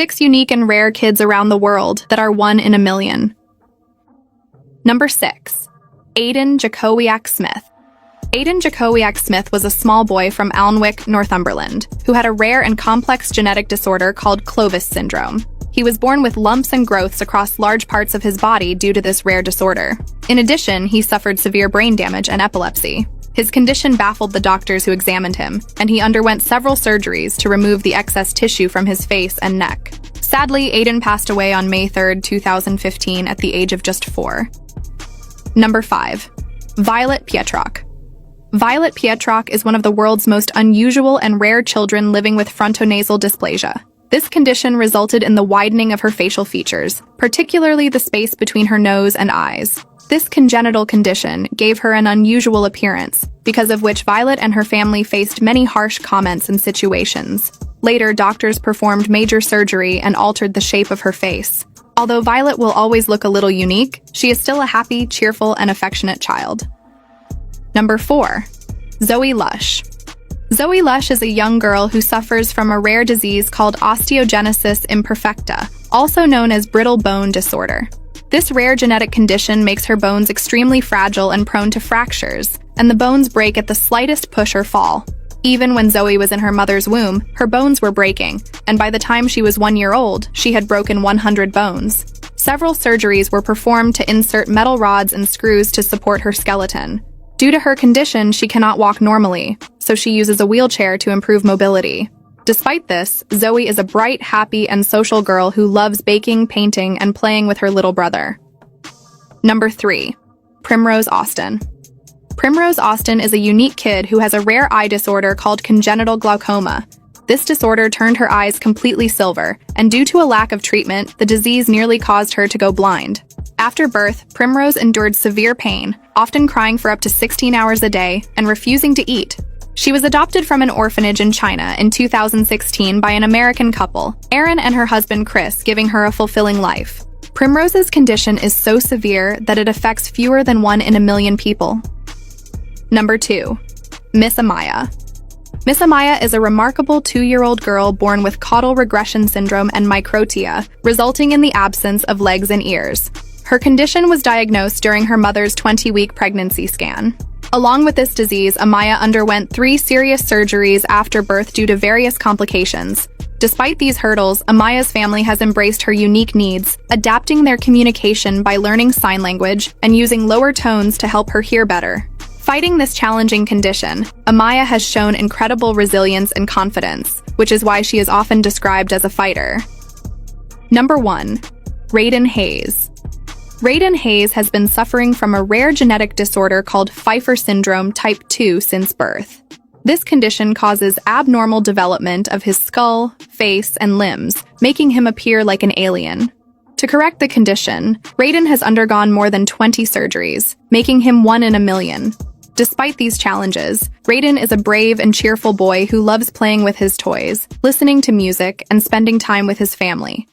6 unique and rare kids around the world that are 1 in a million. Number 6. Aidan Jakowiak-Smith. Aidan Jakowiak-Smith was a small boy from Alnwick, Northumberland, who had a rare and complex genetic disorder called Clovis syndrome. He was born with lumps and growths across large parts of his body due to this rare disorder. In addition, he suffered severe brain damage and epilepsy. His condition baffled the doctors who examined him, and he underwent several surgeries to remove the excess tissue from his face and neck. Sadly, Aidan passed away on May 3, 2015 at the age of just 4. Number 5. Violet Pietrock. Violet Pietrock is one of the world's most unusual and rare children living with frontonasal dysplasia. This condition resulted in the widening of her facial features, particularly the space between her nose and eyes. This congenital condition gave her an unusual appearance, because of which Violet and her family faced many harsh comments and situations. Later, doctors performed major surgery and altered the shape of her face. Although Violet will always look a little unique, she is still a happy, cheerful, and affectionate child. Number 4. Zoe Lush. Zoe Lush is a young girl who suffers from a rare disease called osteogenesis imperfecta, also known as brittle bone disorder. This rare genetic condition makes her bones extremely fragile and prone to fractures, and the bones break at the slightest push or fall. Even when Zoe was in her mother's womb, her bones were breaking, and by the time she was 1 year old, she had broken 100 bones. Several surgeries were performed to insert metal rods and screws to support her skeleton. Due to her condition, she cannot walk normally, so she uses a wheelchair to improve mobility. Despite this, Zoe is a bright, happy, and social girl who loves baking, painting, and playing with her little brother. Number 3. Primrose Austin. Primrose Austin is a unique kid who has a rare eye disorder called congenital glaucoma. This disorder turned her eyes completely silver, and due to a lack of treatment, the disease nearly caused her to go blind. After birth, Primrose endured severe pain, often crying for up to 16 hours a day and refusing to eat. She was adopted from an orphanage in China in 2016 by an American couple, Erin and her husband Chris, giving her a fulfilling life. Primrose's condition is so severe that it affects fewer than 1 in a million people. Number 2. Miss Amaya. Miss Amaya is a remarkable 2-year-old girl born with caudal regression syndrome and microtia, resulting in the absence of legs and ears. Her condition was diagnosed during her mother's 20-week pregnancy scan. Along with this disease, Amaya underwent 3 serious surgeries after birth due to various complications. Despite these hurdles, Amaya's family has embraced her unique needs, adapting their communication by learning sign language and using lower tones to help her hear better. Fighting this challenging condition, Amaya has shown incredible resilience and confidence, which is why she is often described as a fighter. Number 1. Raiden Hayes. Raiden Hayes has been suffering from a rare genetic disorder called Pfeiffer syndrome type 2 since birth. This condition causes abnormal development of his skull, face, and limbs, making him appear like an alien. To correct the condition, Raiden has undergone more than 20 surgeries, making him 1 in a million. Despite these challenges, Raiden is a brave and cheerful boy who loves playing with his toys, listening to music, and spending time with his family.